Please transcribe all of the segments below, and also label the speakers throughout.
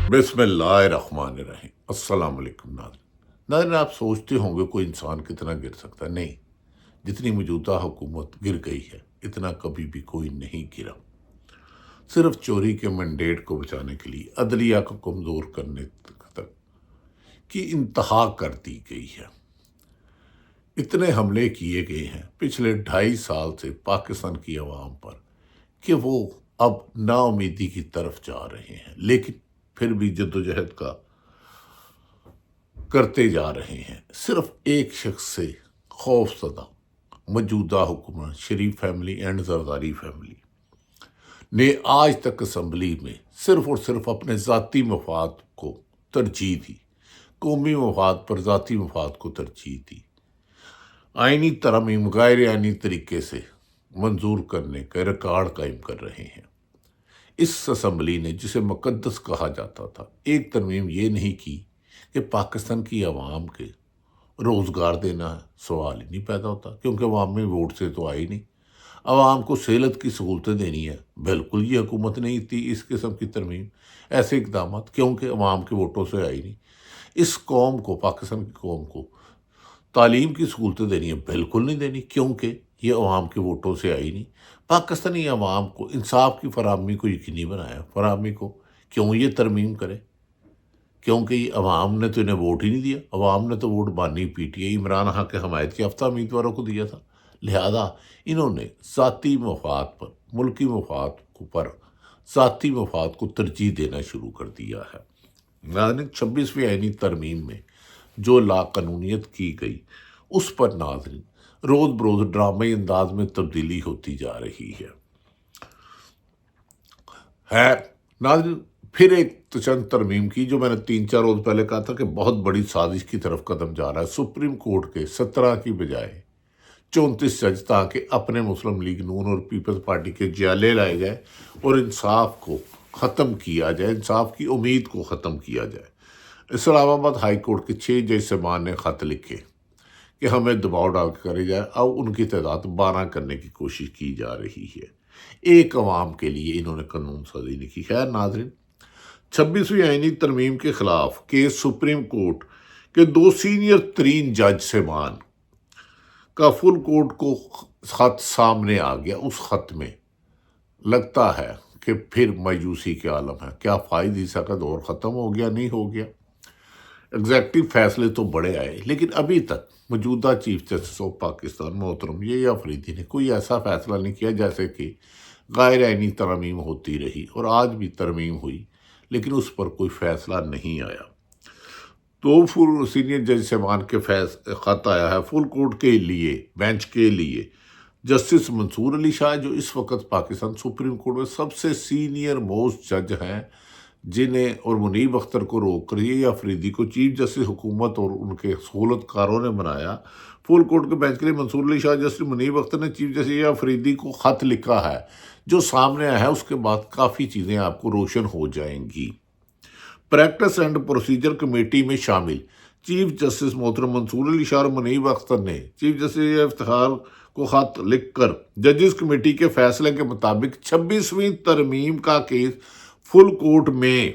Speaker 1: بسم اللہ الرحمن الرحیم۔ السلام علیکم ناظرین، آپ سوچتے ہوں گے کوئی انسان کتنا گر سکتا ہے؟ نہیں، جتنی موجودہ حکومت گر گئی ہے اتنا کبھی بھی کوئی نہیں گرا۔ صرف چوری کے مینڈیٹ کو بچانے کے لیے عدلیہ کو کمزور کرنے تک کی انتہا کر دی گئی ہے۔ اتنے حملے کیے گئے ہیں پچھلے 2.5 سال سے پاکستان کی عوام پر کہ وہ اب نا امیدی کی طرف جا رہے ہیں، لیکن پھر بھی جدوجہد کا کرتے جا رہے ہیں۔ صرف ایک شخص سے خوف زدہ موجودہ حکومت شریف فیملی اینڈ زرداری فیملی نے آج تک اسمبلی میں صرف اور صرف اپنے ذاتی مفاد کو ترجیح دی، قومی مفاد پر ذاتی مفاد کو ترجیح دی۔ آئینی ترمیم غیر آئینی طریقے سے منظور کرنے کا ریکارڈ قائم کر رہے ہیں۔ اس اسمبلی نے جسے مقدس کہا جاتا تھا، ایک ترمیم یہ نہیں کی کہ پاکستان کی عوام کے روزگار دینا ہے، سوال ہی نہیں پیدا ہوتا، کیونکہ عوام میں ووٹ سے تو آئی نہیں۔ عوام کو صحت کی سہولتیں دینی ہے، بالکل یہ حکومت نہیں تھی اس قسم کی ترمیم، ایسے اقدامات، کیونکہ عوام کے ووٹوں سے آئی نہیں۔ اس قوم کو، پاکستان کی قوم کو تعلیم کی سہولتیں دینی ہے، بالکل نہیں دینی، کیونکہ یہ عوام کے ووٹوں سے آئی نہیں۔ پاکستانی عوام کو انصاف کی فراہمی کو یقینی بنایا، فراہمی کو کیوں یہ ترمیم کرے؟ کیونکہ یہ عوام نے تو انہیں ووٹ ہی نہیں دیا، عوام نے تو ووٹ بانی P T I Imran Khan کے حمایت یافتہ امیدواروں کو دیا تھا، لہذا انہوں نے ذاتی مفاد پر، ملکی مفاد پر ذاتی مفاد کو ترجیح دینا شروع کر دیا ہے۔ ناظرین، 26ویں آئینی ترمیم میں جو لا قانونیت کی گئی اس پر ناظرین روز بروز ڈرامائی انداز میں تبدیلی ہوتی جا رہی ہے۔ ناظرین، پھر ایک چند ترمیم کی جو میں نے 3-4 روز پہلے کہا تھا کہ بہت بڑی سازش کی طرف قدم جا رہا ہے۔ سپریم کورٹ کے 17 کی بجائے 34 جج تاکہ اپنے مسلم لیگ نون اور پیپلز پارٹی کے جالے لائے جائے اور انصاف کو ختم کیا جائے، انصاف کی امید کو ختم کیا جائے۔ اسلام آباد ہائی کورٹ کے 6 جج صاحبان نے خط لکھے کہ ہمیں دباؤ ڈال کے کرے جائے، اب ان کی تعداد 12 کرنے کی کوشش کی جا رہی ہے۔ ایک عوام کے لیے انہوں نے قانون سازی نہیں کی۔ خیر ناظرین، 26ویں آئینی ترمیم کے خلاف کیس سپریم کورٹ کے 2 سینئر ترین جج صاحبان کا فل کورٹ کو خط سامنے آ گیا۔ اس خط میں لگتا ہے کہ پھر مایوسی کے عالم ہے، کیا فائد عیسیٰ کا دور ختم ہو گیا؟ نہیں ہو گیا۔ ایگزیکٹو فیصلے تو بڑے آئے، لیکن ابھی تک موجودہ چیف جسٹس آف پاکستان محترم یہ افریدی نے کوئی ایسا فیصلہ نہیں کیا، جیسے کہ غیر آئینی ترمیم ہوتی رہی اور آج بھی ترمیم ہوئی لیکن اس پر کوئی فیصلہ نہیں آیا۔ 2 سینئر جج صاحبان کے خط آیا ہے فل کورٹ کے لیے، بینچ کے لیے۔ جسٹس منصور علی شاہ جو اس وقت پاکستان سپریم کورٹ میں سب سے سینئر موسٹ جج ہیں، جنہیں اور منیب اختر کو روک کر یہ افریدی کو چیف جسٹس حکومت اور ان کے سہولت کاروں نے بنایا۔ فل کورٹ کے بینچ کے لیے منصور علی شاہ، جسٹس منیب اختر نے چیف جسٹس یہ افریدی کو خط لکھا ہے جو سامنے آیا ہے۔ اس کے بعد کافی چیزیں آپ کو روشن ہو جائیں گی۔ پریکٹس اینڈ پروسیجر کمیٹی میں شامل چیف جسٹس محترم منصور علی شاہ اور منیب اختر نے چیف جسٹس افتخار کو خط لکھ کر ججز کمیٹی کے فیصلے کے مطابق 26ویں ترمیم کا کیس فل کورٹ میں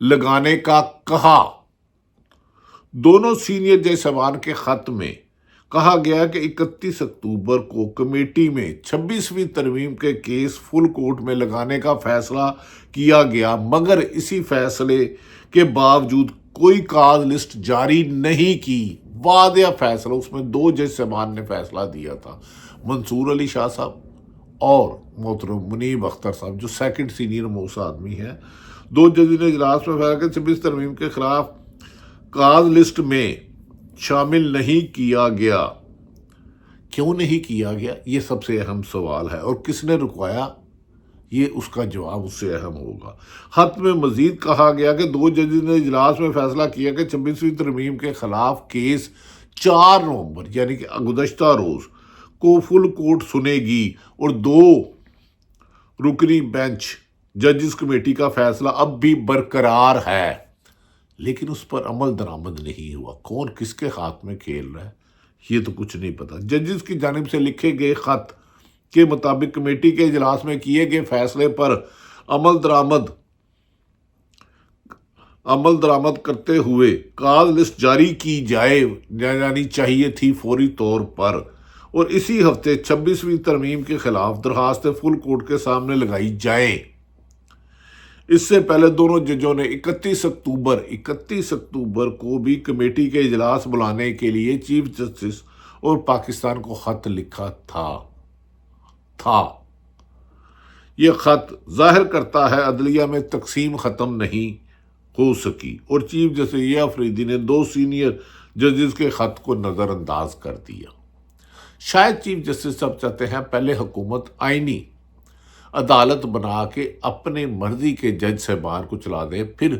Speaker 1: لگانے کا کہا۔ دونوں سینئر جج صاحبان کے خط میں کہا گیا کہ 31 اکتوبر کو کمیٹی میں 26ویں ترمیم کے کیس فل کورٹ میں لگانے کا فیصلہ کیا گیا، مگر اسی فیصلے کے باوجود کوئی کاز لسٹ جاری نہیں کی۔ واضح فیصلہ، اس میں 2 جج صاحبان نے فیصلہ دیا تھا، منصور علی شاہ صاحب اور محترم منیب اختر صاحب جو سیکنڈ سینئر موسٹ آدمی ہیں۔ 2 ججوں نے اجلاس میں فیصلہ کہ 26 ترمیم کے خلاف کاز لسٹ میں شامل نہیں کیا گیا۔ کیوں نہیں کیا گیا؟ یہ سب سے اہم سوال ہے، اور کس نے رکوایا؟ یہ اس کا جواب اس سے اہم ہوگا۔ خط میں مزید کہا گیا کہ 2 ججوں نے اجلاس میں فیصلہ کیا کہ 26ویں ترمیم کے خلاف کیس 4 نومبر یعنی کہ گزشتہ روز کو فل کورٹ سنے گی، اور 2 رکنی بینچ ججز کمیٹی کا فیصلہ اب بھی برقرار ہے، لیکن اس پر عمل درآمد نہیں ہوا۔ کون کس کے ہاتھ میں کھیل رہا ہے یہ تو کچھ نہیں پتا۔ ججز کی جانب سے لکھے گئے خط کے مطابق کمیٹی کے اجلاس میں کیے گئے فیصلے پر عمل درآمد عمل درآمد کرتے ہوئے کاز لسٹ جاری کی جائے جانی چاہیے تھی فوری طور پر، اور اسی ہفتے 26ویں ترمیم کے خلاف درخواستیں فل کورٹ کے سامنے لگائی جائیں۔ اس سے پہلے دونوں ججوں نے 31 اکتوبر کو بھی کمیٹی کے اجلاس بلانے کے لیے چیف جسٹس اور پاکستان کو خط لکھا تھا۔ یہ خط ظاہر کرتا ہے عدلیہ میں تقسیم ختم نہیں ہو سکی، اور چیف جسٹس یہ افریدی نے 2 سینئر ججز کے خط کو نظر انداز کر دیا۔ شاید چیف جسٹس سب چاہتے ہیں پہلے حکومت آئینی عدالت بنا کے اپنے مرضی کے جج صاحبان کو چلا دے، پھر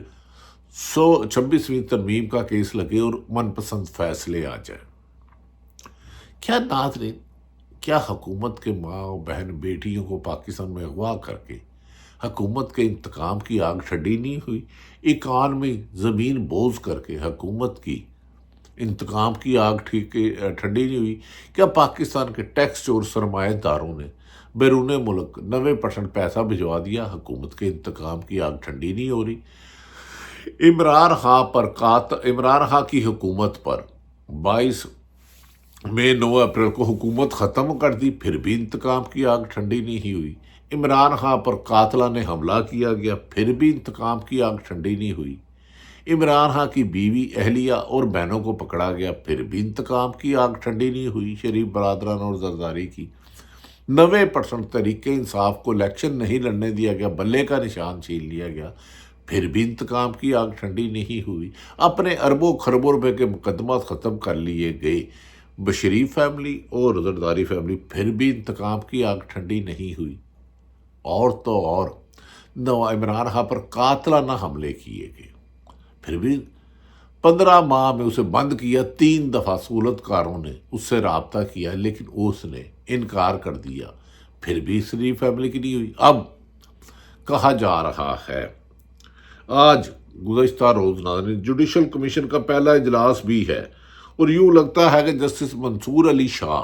Speaker 1: 26ویں ترمیم کا کیس لگے اور من پسند فیصلے آ جائے۔ کیا ناظرین، کیا حکومت کے ماں و بہن بیٹیوں کو پاکستان میں اغوا کر کے حکومت کے انتقام کی آگ ٹھنڈی نہیں ہوئی؟ اکانومی زمین بوز کر کے حکومت کی انتقام کی آگ ٹھنڈی نہیں ہوئی؟ کیا پاکستان کے ٹیکس چور سرمایہ داروں نے بیرون ملک 90% پیسہ بھجوا دیا؟ حکومت کے انتقام کی آگ ٹھنڈی نہیں ہو رہی۔ عمران خان کی حکومت پر 22 مئی 9 اپریل کو حکومت ختم کر دی، پھر بھی انتقام کی آگ ٹھنڈی نہیں ہوئی۔ عمران خان پر قاتلہ نے حملہ کیا گیا، پھر بھی انتقام کی آگ ٹھنڈی نہیں ہوئی۔ عمران خان کی بیوی، اہلیہ اور بہنوں کو پکڑا گیا، پھر بھی انتقام کی آگ ٹھنڈی نہیں ہوئی۔ شریف برادران اور زرداری کی 90% تحریک انصاف کو الیکشن نہیں لڑنے دیا گیا، بلے کا نشان چھین لیا گیا، پھر بھی انتقام کی آگ ٹھنڈی نہیں ہوئی۔ اپنے اربوں خربوں روپے کے مقدمات ختم کر لیے گئے بشریف فیملی اور زرداری فیملی، پھر بھی انتقام کی آگ ٹھنڈی نہیں ہوئی۔ اور تو اور عمران خان پر قاتلانہ حملے کیے گئے، پھر بھی 15 ماہ میں اسے بند کیا۔ 3 دفعہ سہولتکاروں نے اس سے رابطہ کیا، لیکن اس نے انکار کر دیا، پھر بھی شریف فیملی کی نہیں ہوئی۔ اب کہا جا رہا ہے، آج گزشتہ روز ناظرین جوڈیشل کمیشن کا پہلا اجلاس بھی ہے، اور یوں لگتا ہے کہ جسٹس منصور علی شاہ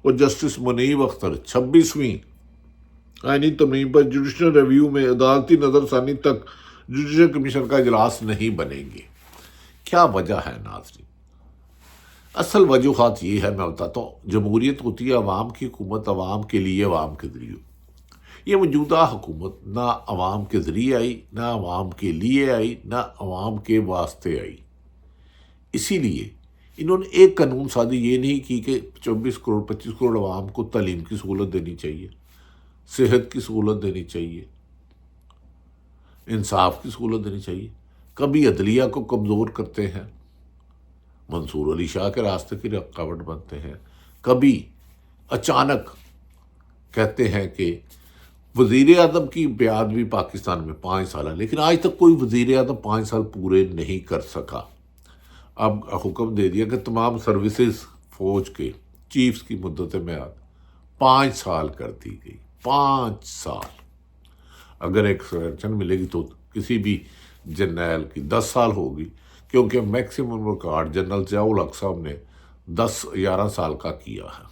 Speaker 1: اور جسٹس منیب اختر 26ویں آئینی ترمیم پر جوڈیشل ریویو میں عدالتی نظر ثانی تک جوڈیشل کمیشن کا اجلاس نہیں بنیں گے۔ کیا وجہ ہے ناظرین؟ اصل وجوہات یہ ہے، میں بتاتا ہوں۔ جمہوریت ہوتی ہے عوام کی حکومت، عوام کے لیے، عوام کے ذریعے۔ یہ موجودہ حکومت نہ عوام کے ذریعے آئی، نہ عوام کے لیے آئی، نہ عوام کے واسطے آئی۔ اسی لیے انہوں نے ایک قانون سازی یہ نہیں کی کہ 24 کروڑ 25 کروڑ عوام کو تعلیم کی سہولت دینی چاہیے، صحت کی سہولت دینی چاہیے، انصاف کی سہولت دینی چاہیے۔ کبھی عدلیہ کو کمزور کرتے ہیں، منصور علی شاہ کے راستے کی رکاوٹ بنتے ہیں، کبھی اچانک کہتے ہیں کہ وزیر اعظم کی بیعت بھی پاکستان میں 5 سال ہے، لیکن آج تک کوئی وزیر اعظم 5 سال پورے نہیں کر سکا۔ اب حکم دے دیا کہ تمام سروسز فوج کے چیفز کی مدت میعاد 5 سال کر دی گئی۔ 5 سال۔ اگر ایک ایکسٹینشن ملے گی تو کسی بھی جنرل کی 10 سال ہوگی، کیونکہ میکسیمم ریکارڈ جنرل ضیاء الحق صاحب نے 11 سال کا کیا ہے۔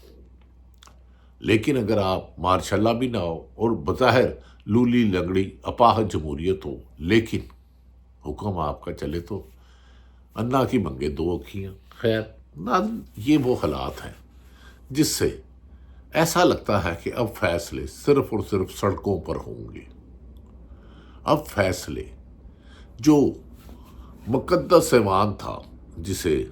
Speaker 1: لیکن اگر آپ ماشاء اللہ بھی نہ ہو اور بظاہر لولی لنگڑی اپاہج جمہوریت ہو، لیکن حکم آپ کا چلے تو انا کی منگے 2 اکھیاں۔ خیر نہ، یہ وہ حالات ہیں جس سے ایسا لگتا ہے کہ اب فیصلے صرف اور صرف سڑکوں پر ہوں گے۔ اب فیصلے جو مقدس ایوان تھا، جسے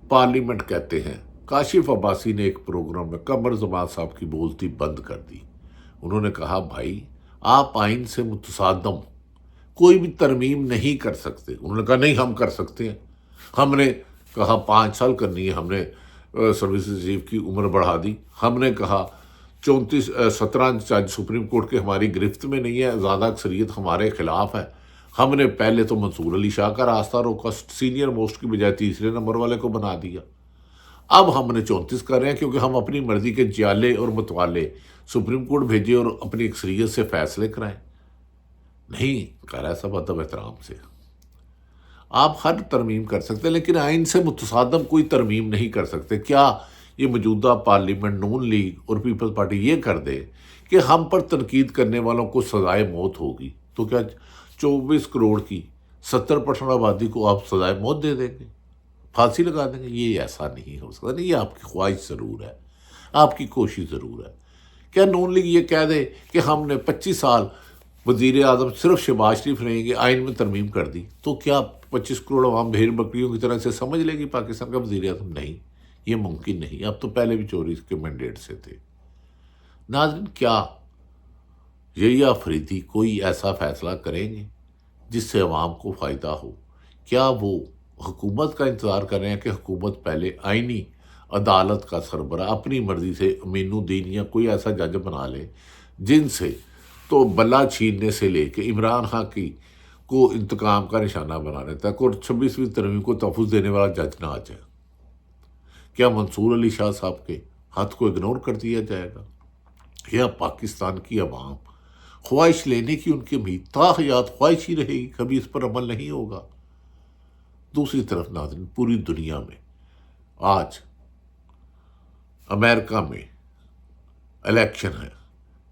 Speaker 1: پارلیمنٹ کہتے ہیں، کاشف عباسی نے ایک پروگرام میں قمر زمان صاحب کی بولتی بند کر دی۔ انہوں نے کہا بھائی آپ آئین سے متصادم کوئی بھی ترمیم نہیں کر سکتے۔ انہوں نے کہا نہیں ہم کر سکتے ہیں۔ ہم نے کہا 5 سال کرنی ہے، ہم نے سروسز چیف کی عمر بڑھا دی۔ ہم نے کہا 17 جج سپریم کورٹ کے ہماری گرفت میں نہیں ہے، زیادہ اکثریت ہمارے خلاف ہے۔ ہم نے پہلے تو منصور علی شاہ کا راستہ روکا، سینئر موسٹ کی بجائے 3 نمبر والے کو بنا دیا۔ اب ہم نے 34 کر رہے ہیں، کیونکہ ہم اپنی مرضی کے جیالے اور متوالے سپریم کورٹ بھیجے اور اپنی اکثریت سے فیصلے کرائیں۔ نہیں کر رہا سب ادب احترام سے۔ آپ ہر ترمیم کر سکتے، لیکن آئین سے متصادم کوئی ترمیم نہیں کر سکتے۔ کیا یہ موجودہ پارلیمنٹ نون لیگ اور پیپلز پارٹی یہ کر دے کہ ہم پر تنقید کرنے والوں کو سزائے موت ہوگی؟ تو کیا 24 کروڑ کی 70% آبادی کو آپ سزائے موت دے دیں گے، پھانسی لگا دیں گے؟ یہ ایسا نہیں ہو سکتا. نہیں، یہ آپ کی خواہش ضرور ہے، آپ کی کوشش ضرور ہے. کیا نون لیگ یہ کہہ دے کہ ہم نے 25 سال وزیر اعظم صرف شہباز شریف رہیں گے، آئین میں ترمیم کر دی، تو کیا 25 کروڑ عوام بھیڑ بکریوں کی طرح سے سمجھ لے گی پاکستان کا وزیر اعظم؟ نہیں، یہ ممکن نہیں. اب تو پہلے بھی چوری کے مینڈیٹ سے تھے. ناظرین، کیا یہی آفریدی کوئی ایسا فیصلہ کریں گے جس سے عوام کو فائدہ ہو؟ کیا وہ حکومت کا انتظار کر رہے ہیں کہ حکومت پہلے آئینی عدالت کا سربراہ اپنی مرضی سے امین الدین یا کوئی ایسا جج بنا لے جن سے تو بلا چھیننے سے لے کے عمران خان کی کو انتقام کا نشانہ بنانے تک اور 26ویں ترمیم کو تحفظ دینے والا جج نہ آ جائے؟ کیا منصور علی شاہ صاحب کے ہاتھ کو اگنور کر دیا جائے گا؟ یا پاکستان کی عوام خواہش لینے کی ان کی امید تا حیات خواہش ہی رہے گی، کبھی اس پر عمل نہیں ہوگا؟ دوسری طرف ناظرین، پوری دنیا میں آج امریکہ میں الیکشن ہے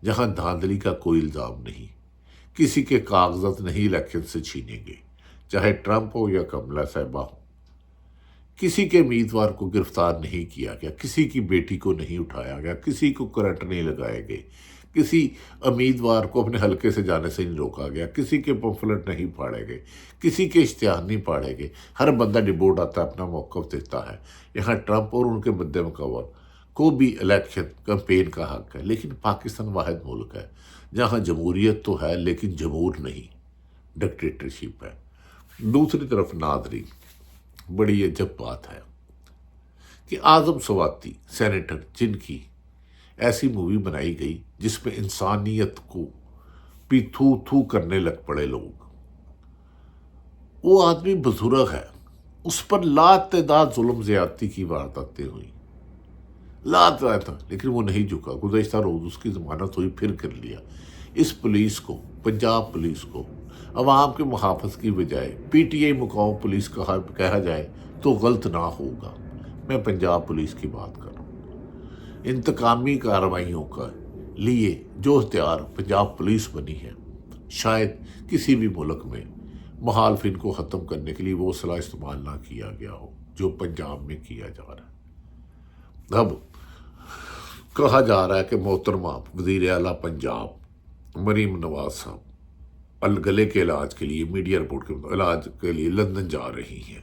Speaker 1: جہاں دھاندلی کا کوئی الزام نہیں، کسی کے کاغذات نہیں الیکشن سے چھینے گئے، چاہے ٹرمپ ہو یا کملا صاحبہ ہو. کسی کے امیدوار کو گرفتار نہیں کیا گیا، کسی کی بیٹی کو نہیں اٹھایا گیا، کسی کو کرنٹ نہیں لگائے گئے، کسی امیدوار کو اپنے حلقے سے جانے سے نہیں روکا گیا، کسی کے پمفلٹ نہیں پھاڑے گئے، کسی کے اشتہار نہیں پھاڑے گئے. ہر بندہ ڈبوٹ آتا ہے، اپنا موقف دیتا ہے. یہاں ٹرمپ اور ان کے مد مقابل کو بھی الیکشن کمپین کا حق ہے، لیکن پاکستان واحد ملک ہے جہاں جمہوریت تو ہے لیکن جمہور نہیں، ڈکٹیٹرشپ ہے. دوسری طرف ناظرین، بڑی عجب بات ہے کہ اعظم سواتی سینیٹر جن کی ایسی مووی بنائی گئی جس میں انسانیت کو بھی تھو تھو کرنے لگ پڑے لوگ، وہ آدمی بزرگ ہے، اس پر لاتعداد ظلم زیادتی کی وارداتیں ہوئی، لاتعداد، لیکن وہ نہیں جھکا. گزشتہ روز اس کی ضمانت ہوئی، پھر کر لیا. اس پولیس کو، پنجاب پولیس کو عوام کے محافظ کی بجائے P T I Macau police کہا جائے تو غلط نہ ہوگا. میں پنجاب پولیس کی بات کر رہا ہوں. انتقامی کارروائیوں کا لیے جو اختیار پنجاب پولیس بنی ہے، شاید کسی بھی ملک میں مخالفین کو ختم کرنے کے لیے وہ اسلحہ استعمال نہ کیا گیا ہو جو پنجاب میں کیا جا رہا ہے. اب کہا جا رہا ہے کہ محترمہ وزیر اعلیٰ پنجاب مریم نواز صاحب گلے کے علاج کے لیے، میڈیا رپورٹ کے علاج کے لیے لندن جا رہی ہیں.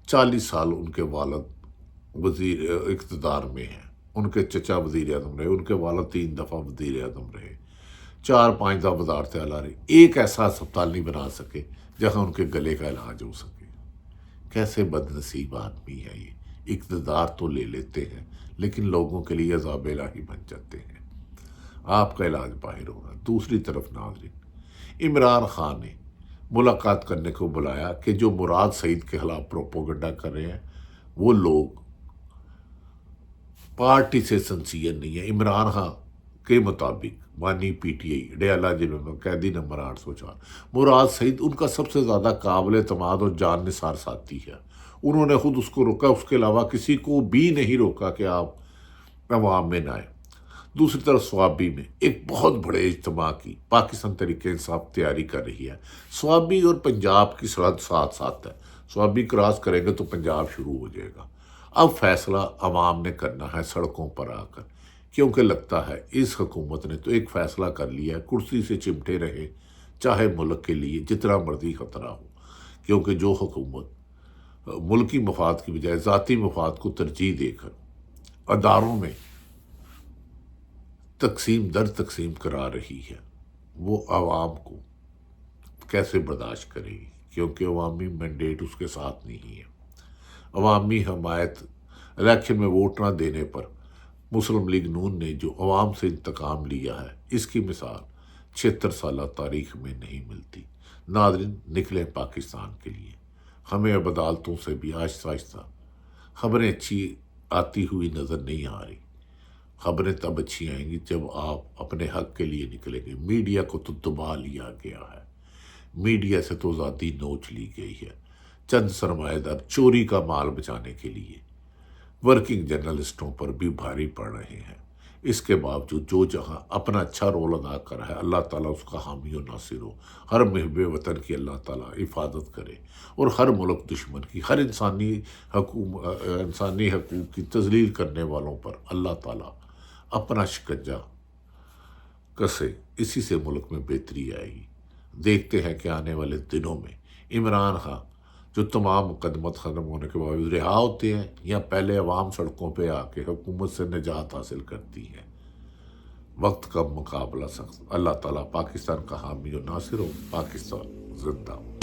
Speaker 1: 40 سال ان کے والد وزیر اقتدار میں ہیں، ان کے چچا وزیر اعظم رہے، ان کے والد 3 دفعہ وزیر اعظم رہے، 4-5 دفعہ وزارت اعلیٰ رہی. ایک ایسا ہسپتال نہیں بنا سکے جہاں ان کے گلے کا علاج ہو سکے. کیسے بد نصیب آدمی ہے یہ. اقتدار تو لے لیتے ہیں لیکن لوگوں کے لیے عذاب الہی بن جاتے ہیں. آپ کا علاج باہر ہوگا. دوسری طرف ناظرین، عمران خان نے ملاقات کرنے کو بلایا کہ جو مراد سعید کے خلاف پروپوگنڈا کر رہے ہیں وہ لوگ پارٹی سے سنسیئر نہیں ہے. عمران خان کے مطابق بانی پی ٹی آئی ڈیالہ ضلع میں قیدی نمبر 804 مراد سعید ان کا سب سے زیادہ قابل اعتماد اور جان نثار ساتھی ہے. انہوں نے خود اس کو روکا، اس کے علاوہ کسی کو بھی نہیں روکا کہ آپ عوام میں نہ آئیں. دوسری طرف سوابی میں ایک بہت بڑے اجتماع کی پاکستان تحریک انصاف تیاری کر رہی ہے. سوابی اور پنجاب کی سرحد ساتھ ساتھ ہے، سوابی کراس کریں گے تو پنجاب شروع ہو جائے گا. اب فیصلہ عوام نے کرنا ہے سڑکوں پر آ کر، کیونکہ لگتا ہے اس حکومت نے تو ایک فیصلہ کر لیا ہے، کرسی سے چمٹے رہے چاہے ملک کے لیے جتنا مرضی خطرہ ہو. کیونکہ جو حکومت ملکی مفاد کی بجائے ذاتی مفاد کو ترجیح دے کر اداروں میں تقسیم در تقسیم کرا رہی ہے، وہ عوام کو کیسے برداشت کرے گی؟ کیونکہ عوامی مینڈیٹ اس کے ساتھ نہیں ہے. عوامی حمایت الیکشن میں ووٹ نہ دینے پر مسلم لیگ نون نے جو عوام سے انتقام لیا ہے، اس کی مثال 76 سالہ تاریخ میں نہیں ملتی. ناظرین، نکلیں پاکستان کے لیے. ہمیں اب عدالتوں سے بھی آہستہ آہستہ خبریں اچھی آتی ہوئی نظر نہیں آ رہی. خبریں تب اچھی آئیں گی جب آپ اپنے حق کے لیے نکلیں گے. میڈیا کو تو دبا لیا گیا ہے، میڈیا سے تو ذاتی نوچ لی گئی ہے چند سرمایہ دار چوری کا مال بچانے کے لیے. ورکنگ جرنلسٹوں پر بھی بھاری پڑ رہے ہیں. اس کے باوجود جو جہاں اپنا اچھا رول ادا کر رہا ہے، اللہ تعالیٰ اس کا حامی و ناصر ہو، ہر محب وطن کی اللہ تعالیٰ حفاظت کرے، اور ہر ملک دشمن کی، ہر انسانی حقوق کی تذلیل کرنے والوں پر اللہ تعالیٰ اپنا شکنجہ کسے۔ اسی سے ملک میں بہتری آئے گی۔ دیکھتے ہیں کہ آنے والے دنوں میں عمران خان جو تمام مقدمات ختم ہونے کے باوجود رہا ہوتے ہیں، یا پہلے عوام سڑکوں پہ آ کے حکومت سے نجات حاصل کرتی ہے۔ وقت کا مقابلہ سخت۔ اللہ تعالیٰ پاکستان کا حامی و ناصر ہو۔ پاکستان زندہ ہو۔